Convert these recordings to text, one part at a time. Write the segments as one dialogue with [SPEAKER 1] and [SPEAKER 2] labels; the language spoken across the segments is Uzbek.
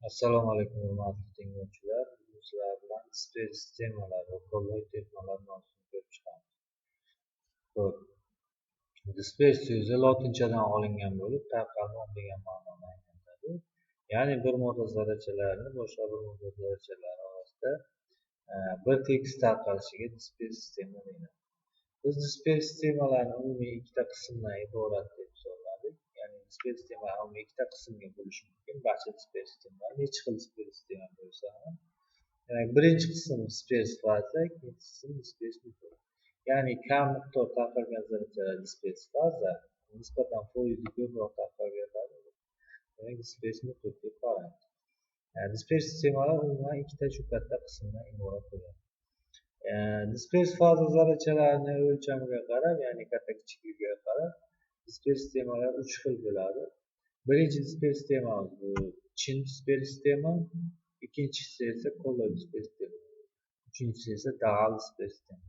[SPEAKER 1] Assalomu alaykum hurmatli tinglovchilar. Bugun sizlar bilan displey sistemalar va qo'lboy texnologiyalar mavzusini ko'rib chiqamiz. Xo'p, displey so'zi lotinchadan olingan bo'lib, tarqalmoq degan ma'noni anglatadi. Ya'ni bir modda zarrachalarni boshqa bir modda zarrachalari orasida bir tekis tarqalishiga displey sistema deyiladi. Biz displey sistemalarni umumiy ikkita qismdan iborat deb hisobladik. Ya'ni displey sistemalarni umumiy ikkita qismga bo'lish mumkin. Barcha displey sistemalar necha xil displey sistema bo'lsa ham, birinchi qism displey faza, ikkinchi qism displey metod. Ya'ni kam miqdor tarqalgan zarrachalar displey faza, nisbatan foizi ko'proq tarqalganlar demak displey metod deb qaraymiz. Displey sistemalar umuman ikkita shu katta qismdan iborat bo'ladi. Displey faza zarrachalarini o'lchamiga qarab, ya'ni katta kichikligiga qarab displey sistemalar 3 xil bo'ladi. Birinchi displey sistemamiz bu chin displey sistema, ikkinchisi esa qo'lboy displey sistema, uchinchisi esa dag'al displey sistema.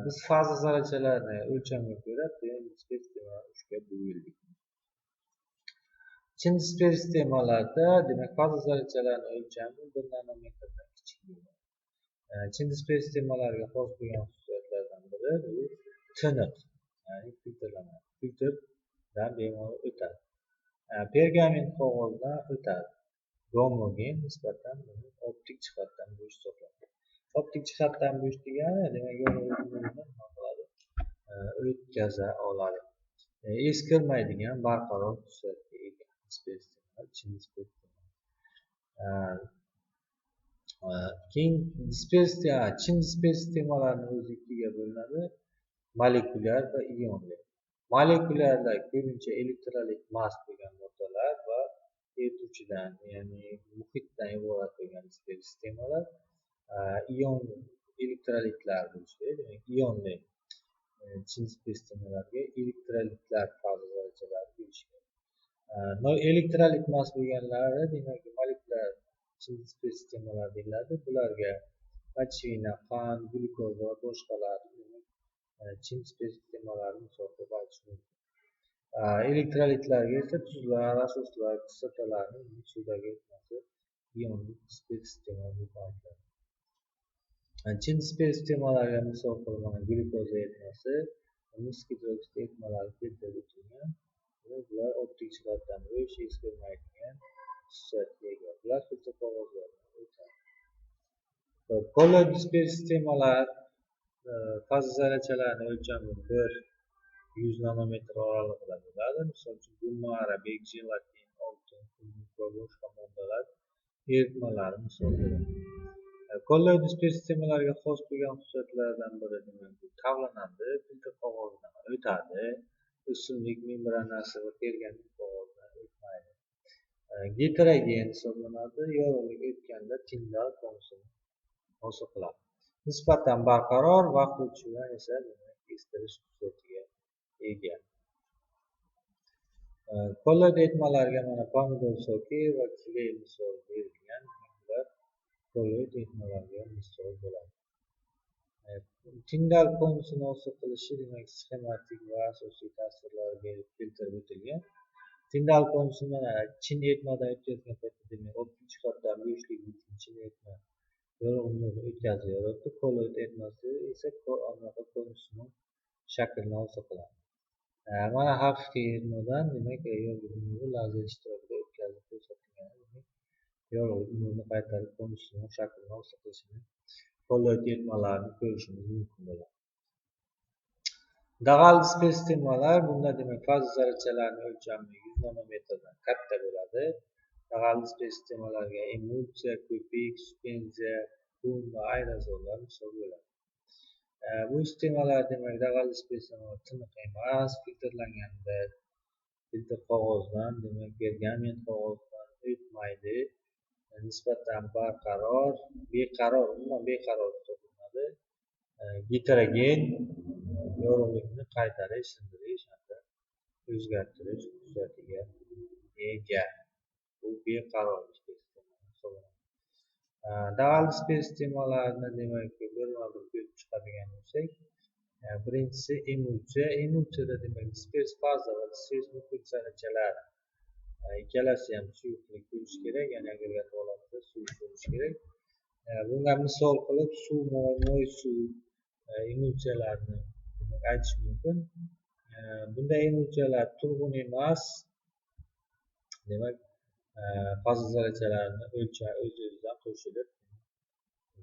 [SPEAKER 1] Biz faza zarrachalarni o'lchamiga ko'ra displey sistemalarni 3 ga bo'ldik. Chin displey sistemalarda demak faza zarrachalarni o'lchami 1 nanometrdan kichik bo'ladi. Chin displey sistemalariga xos bo'lgan xususiyatlardan biri bu tiniq, ya'ni filtrlanadi. Filtrdan bemalol o'tadi. Pergament qog'ozdan o'tadi. Gomogen nisbatan optik jihatdan bo'sh hisoblanadi. Optik jihatdan bo'sh degani demak o'tkaza oladi. Eskirmaydigan barqaror xususiyatga ega displey sistemalar, chin displey sistemalar. Keyin chin displey sistemalarni o'zi ikkiga bo'linadi: molekulyar va ionli. Molekulyarlar ko'pincha elektrolit mast bo'lgan moddalar va erituvchidan, ya'ni muhitdan iborat bo'lgan displey sistemalar. Ion elektrolitlar bo'lishadi, demak ionli chin displey sistemalarga elektrolitlar faza zarrachalari deyishadi. Elektrolit mast bo'lganlari demak molekulyar chin displey sistemalar deyiladi. Bularga mochina, qand, glyukoz va boshqalar chin displey sistemalarni misol deb aytish mumkin. Elektrolitlarga esa tuzlar, asoslar, kislotalarning suvdagi eritmasi ionli displey sistema deb aytiladi. Chin displey sistemalarga misol qilib glyukoz eritmasi, mis gidroksid eritmalari keltirib o'tilgan. Bular optik jihatdan bo'sh, eskirmaydigan xususiyatga ega. Bular filtr qog'ozlaridan o'tadi. Qo'lboy displey sistemalar faza zarrachalarini o'lchami 100 nanometr oralig'ida bo'ladi. Misol uchun gumara, bek jelatin, oltin, kumush va boshqa moddalar eritmalari misol bo'ladi. Qo'lboy displey sistemalariga xos bo'lgan xususiyatlaridan biri demak bu tavlanadi, filtr qog'ozidan o'tadi, o'simlik membranasi va pergament qog'ozidan o'tmaydi. Heterogen hisoblanadi, yorug'lik o'tganda tindal konusini hosil qiladi. Nisbatan barqaror, vaqt o'tishi bilan esa eskirish xususiyatiga ega. Qo'lboy eritmalarga mana pomidor soki va kley misol berilgan. Bular qo'lboy eritmalarga misol bo'ladi. Tindal konusini hosil qilishi demak sxematik va asosiy ta'sirlari berib keltirib o'tilgan. Tindal konusi mana chin eritmadan o'tkazgan paytda demak optik jihatdan bo'shlik uchun chin eritma yorug' nurni o'tkazib yuboradi. Qo'lboy eritmasi esa konusini shaklini hosil qiladi. Mana haqiqiy eritmadan demak yorug' nurni lazer ishtirokida o'tkazib ko'rsatilgan. Yorug' nurni qaytarib konusini shaklini hosil qilishini qo'lboy eritmalarni ko'rishimiz mumkin bo'ladi. Dag'al displey sistemalar bunda demak faza zarrachalarini o'lchami 100 nanometrdan katta bo'ladi. Dag'al displey sistemalarga emulsiya, ko'pik, suspenziya, kun va aerozollar misol bo'ladi. Bu sistemalar demak dag'al displey sistemalar tiniq emas, filtrlanganda filtr qog'ozdan demak pergament qog'ozdan o'tmaydi. Nisbatan barqaror, umuman beqaror hisoblanadi. Heterogen yorug'likni qaytarish, sindirish hamda o'zgartirish xususiyatiga ega. Bu beqaror displey sistema hisoblanadi. Dag'al displey sistemalarni demak bir ko'rib chiqadigan bo'lsak, birinchisi emulsiya. Emulsiyada demak displey faza va displey zarrachalar ikkalasi ham suyuqlik bo'lishi kerak, ya'ni agregat holatida suyuq bo'lishi kerak. Bunga misol qilib suv, moy suv emulsiyalarini aytish mumkin. Bunday emulsiyalar turg'un emas, demak faza zarrachalarni o'z-o'zidan qo'shilib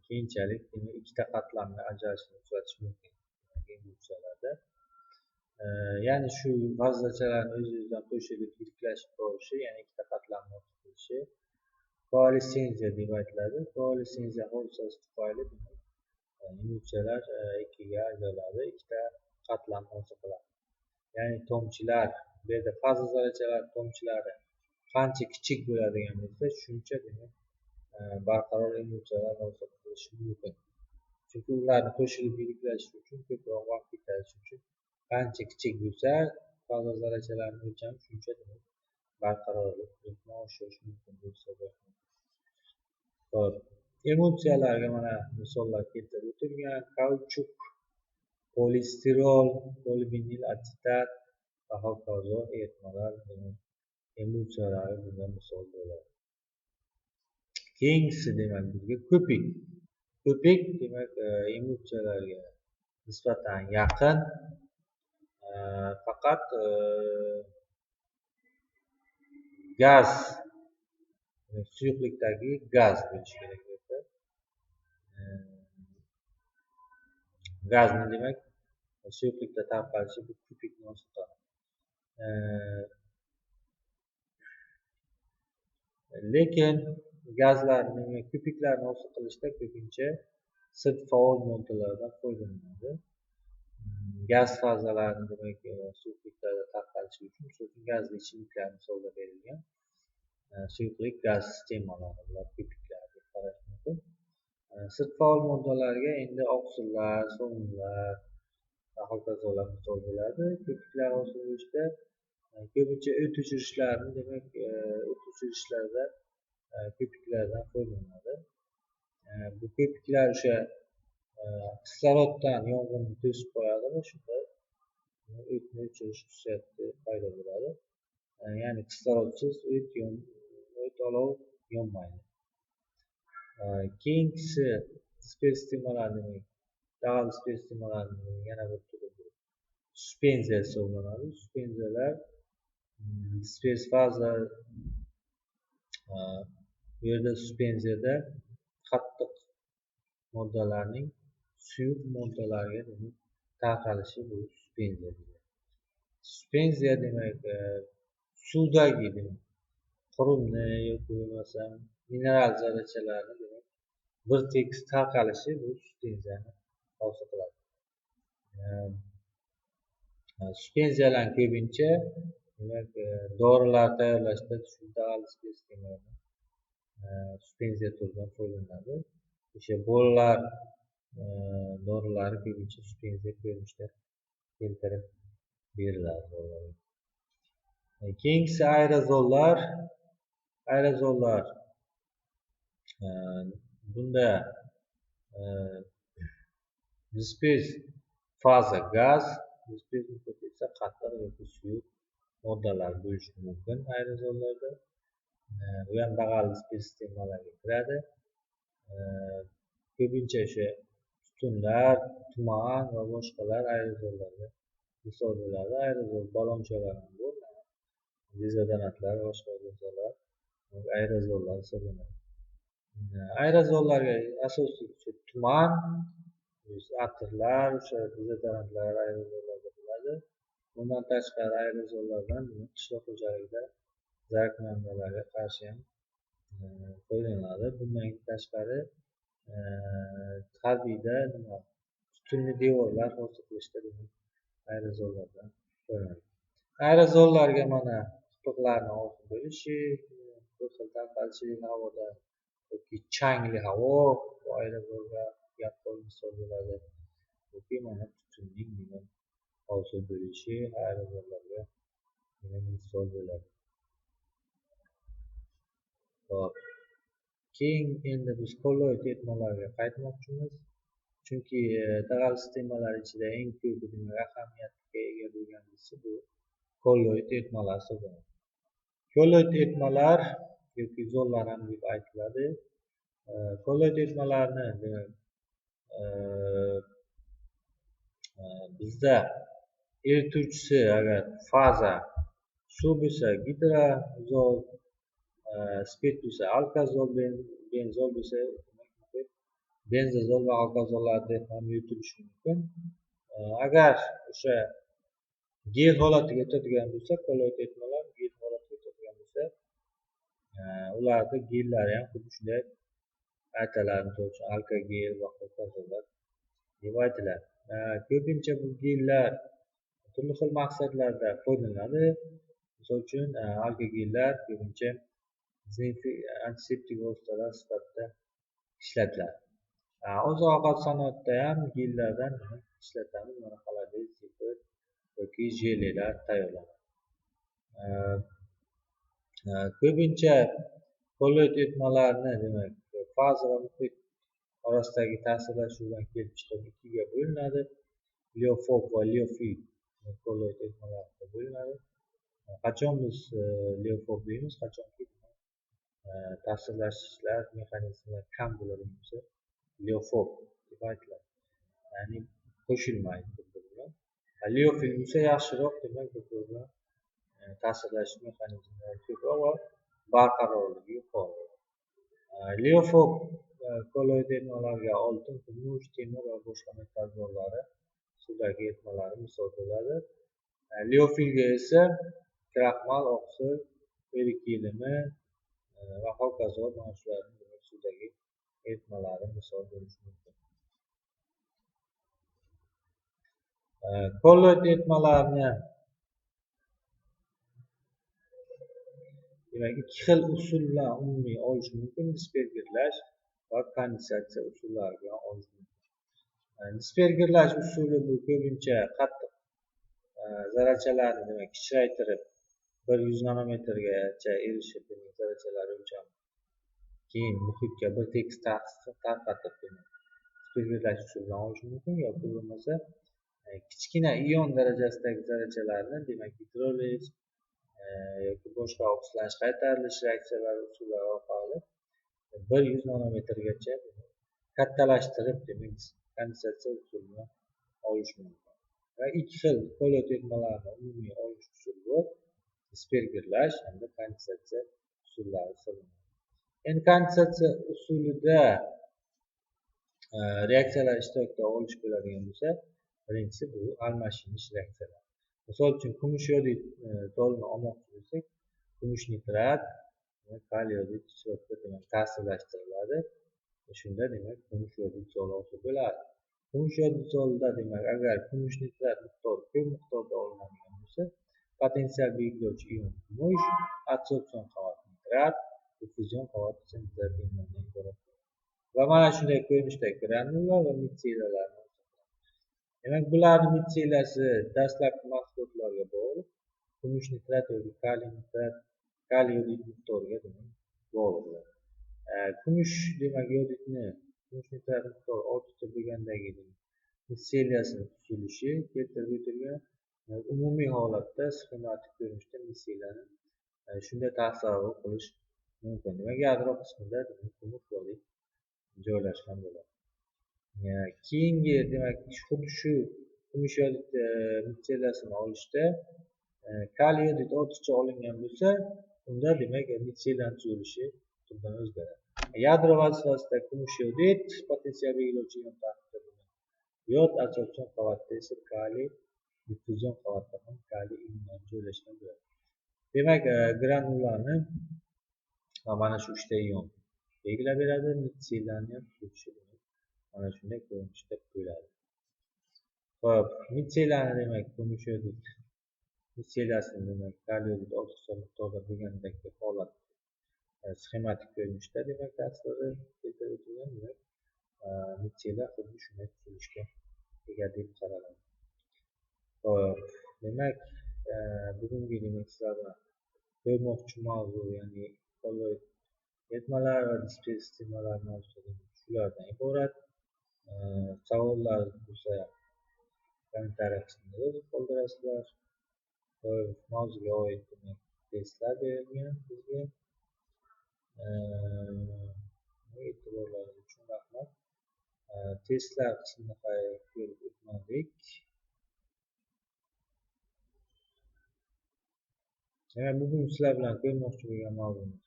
[SPEAKER 1] keyinchalik ikkita qatlamga ajralishini kuzatish mumkin emulsiyalarda. Ya'ni shu faza zarrachalarni o'z-o'zidan qo'shilib yiriklashib borishi, ya'ni ikkita qatlamga bo'lishi koalessensiya deb aytiladi. Koalessensiya hodisasi tufayli emulsiyalar ikkiga ajraladi, ikkita qatlam hosil qiladi. Ya'ni tomchilar, bu yerda faza zarrachalari tomchilari qancha kichik bo'ladigan bo'lsa, shuncha demak barqaror emulsiyalar hosil qilishi mumkin. Chunki ularni qo'shilib yiriklash uchun ko'proq vaqt ketadishi uchun qancha kichik bo'lsa, faza zarrachalarining o'lchami shuncha demak barqarorlikni oshirish mumkin deb hisoblanadi. Xo'p, emulsiyalarga mana misollar keltirib o'tilgan: kauchuk, polistirol, polivinil asetat va hokazo eritmalar emulsiyalari bundan misol bo'ladi. Keyingisi demak bizga ko'pik. Ko'pik demak emulsiyalarga nisbatan yaqin, faqat gaz, suyuqlikdagi gaz bo'lishi kerak bo'lsa, gazni demak suyuqlikda tarqalishi bu ko'pikni hosil qiladi. Lekin gazlarni, ko'piklarni hosil qilishda ko'pincha sirt faol moddalardan foydalaniladi. Gaz fazalarini demak suyuqliklarda tarqalishi uchun gazli ichimliklar misolida berilgan. Suyuqlik gaz sistemalari, bular ko'piklar deb qarash mumkin. Sirt faol moddalarga endi oqsillar, so'mlar va hokazolar misol bo'ladi. Ko'piklar hosil bo'lishda ko'pincha o't o'chirishlarni, demak o't o'chirishlarda ko'piklardan foydalanadi. Bu ko'piklar o'sha kisloroddan yong'inni to'sib qo'yadi va shunda o'tni o'chirish xususiyati paydo bo'ladi. Ya'ni kislorodsiz o't olov yonmaydi. Keyingisi dispersiymalar, demak dag'al dispersiymalarining yana bir turi suspenziya hisoblanadi. Suspenziyalar dispers faza, bu yerda suspenziyada qattiq moddalarning suyuq moddalarga tarqalishi bu suspenziya. Suspenziya demak suvdagi qurumni yoki bo'lmasam mineral zarrachalarni demak bir tekis tarqalishi bu suspenziyani hosil qiladi. Suspenziyalar ko'pincha demak dorilar tayyorlashda dag'al dispersiyalarni suspenziya turidan foydalanadi. O'sha bolalar dorilari ko'pincha suspenziya ko'rinishda keltirib beriladi. Keyingisi aerozollar. Aerozollar bunda dispers faza gaz, dispers muhiti esa qattiq yoki suyuq moddalar bo'lishi mumkin aerozollarda. Bu ham dag'al dispersiylarga kiradi. Ko'pincha o'sha tutunlar, tuman va boshqalar aerozollarga misol bo'ladi. Aerozol ballonchalar ham bor. Dezodorantlar va boshqa aerozollar aerozollar hisoblanadi. Aerozollarga asosiy tuman, atirlar, o'sha dezodorantlar aerozollarda bo'ladi. Bundan tashqari aerozollardan qishloq xo'jaligida zarakmandalarga qarshi ham foydalanadi. Bundan tashqari harbiyda tutunli devorlar hosil qilishda aerozollardan foydalanadi. Aerozollarga mana qutuqlarni hosil bo'lishi, bir xil tarqalishi havoda yoki changli havo bu aerozolga yaqqol misol bo'ladi. Yoki mana tutunning hosil bo'lishi aerozollarga misol bo'ladi. Hop. Keyin endi biz kolloid eritmalarga qaytmoqchimiz. Chunki dag'al sistemalar ichida eng ko'p ahamiyatga ega bo'lganisi bu kolloid eritmalar hisoblanadi. kolloid etmalar yoki zo'llar ham deb aytiladi. Kolloid etmalarni demak bizda erituvchisi agar faza suv bo'lsa gidrozol, spirt bo'lsa alkazol, benzol bo'lsa benzazol va alkazollar deb ham yuritilishi mumkin. Agar o'sha gel holatiga o'tadigan bo'lsa, kolloid etmalar gel holatiga o'tadigan bo'lsa, ularni gellari ham xuddi shunday aytiladi. Misol uchun alkogel va alkazollar deb aytiladi. Ko'pincha bu gellar turli xil maqsadlarda foydalaniladi. Misol uchun alkogellar ko'pincha antiseptik vositalar sifatida ishlatiladi. Oziq-ovqat sanoatida ham gellardan ishlatamiz. Mana xolodez yoki jelelar tayyorlanadi. Ko'pincha kolloid etmalarni demak faza va muhit orasidagi ta'sirlashuv kelib chiqib ikkiga bo'linadi. Leofob va leofil kolloid etmalarga bo'linadi. Qachon biz leofob deymiz, qachonki ta'sirlashishlar mexanizmlari kam bo'ladigan bo'lsa leofob deb aytiladi. Ya'ni qo'shilmaydi bir-biriga. Leofil bo'lsa yaxshiroq, demak bir-biriga ta'sirlash mexanizmlari ko'proq va barqarorligi yuqori. Leofob kolloid etmalarga oltin, kumush, temir va boshqa metall zolllari suvdagi etmalari misol bo'ladi. Leofilga esa kraxmal, oqsil, erik yelimi va hokazo mana shularning suvdagi etmalari misol bo'lishi mumkin. Kolloid etmalarni demak ikki xil usul bilan umumiy olish mumkin. Dispergerlash va kondensatsiya usullari bilan olish mumkin. Dispergerlash usuli bu ko'pincha qattiq zarrachalarni demak kichraytirib 100 nanometrgacha erishib zarrachalar o'lchami keyin muhitga bir tekis tarqatib dispergerlash usuli bilan olish mumkin yoki bo'lmasa kichkina ion darajasidagi zarrachalarni demak gidroliz yoki boshqa oksidlanish qaytarilish reaksiyalari usullari orqali 100 nanometrgacha kattalashtirib demak kondensatsiya usulini olish mumkin. Va ikki xil kolloid etmalarni umumiy olish usuli bor. Dispergerlash hamda kondensatsiya usullari hisoblanadi. Endi kondensatsiya usulida reaksiyalar ishtirokida olish bo'ladigan bo'lsa, birinchisi bu almashinish reaksiyalari. Misol uchun kumush yodid dolni olmoqchi bo'lsak, kumush nitrat kaliy yodid ishtirokida demak ta'sirlashtiriladi. Shunda demak kumush yodid zoli hosil bo'ladi. Kumush yodid zolida demak agar kumush nitrat miqdori ko'p miqdorda olinadigan bo'lsa, potensial belgilovchi ion kumush, adsorpsion qavati nitrat, diffuzion qavati nitrat ionlaridan iborat. Va mana shunday ko'rinishda granula va mitsellalar. Demak bularni mitsellasi dastlabki mahsulotlarga bog'liq. Kumush nitrat yoki kaliy nitrat, kaliy yodid miqdoriga demak bog'liq. Kumush demak yodidni kumush nitrat miqdori ortiqcha bo'lgandagi mitsellasining tuzilishi keltirib o'tilgan umumiy holatda sxematik ko'rinishda mitsellani shunday tasavvur qilish mumkin. Demak yadro qismida kumush yodid joylashgan bo'ladi. Keyingi demak xuddi shu kumush yodid mitsellasini olishda kaliy yodid ortiqcha olingan bo'lsa, unda demak mitsellani tuzilishi tubdan o'zgaradi. Yadro vazifasida kumush yodid potensial belgilovchi ion tarkibida yod adsorpsion qavatda esa kaliy, diffuzion qavatda ham kaliy ionlari joylashgan bo'ladi. Demak granulani mana shu 3 ta ion belgilab beradi. Mitsellani ham tuzilishi mana shunday ko'rinishda bo'ladi. Xo'p, mitsellani demak kumush yodid mitsellasini demak kaliy yodid ortiqcha miqdorda bo'lgandagi holat sxematik ko'rinishda demak tasviri keltirib o'tilgan. Demak mitsella xuddi shunday tuzilishga ega deb qaraladi. Xo'p, demak bugungi demak sizlar bilan ko'rmoqchi mavzu ya'ni kolloid etmalar va dispersimalar mavzusi shulardan iborat. Savollar bo'lsa kommentariy qismida yozib qoldirasizlar. Mavzuga oid testlar berilgan bizga. E'tiborlaringiz uchun rahmat. Testlar qismini ko'rib o'tmadik. Bugun sizlar bilan ko'rmoqchi bo'lgan mavzumiz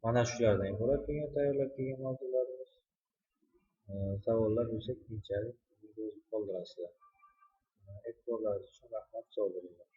[SPEAKER 1] mana shulardan iborat bo'lgan tayyorlab kelgan mavzularimiz. Savollar bo'lsa keyinchalik yozib qoldirasizlar. E'tiborlaringiz uchun rahmat. Sog' bo'linglar.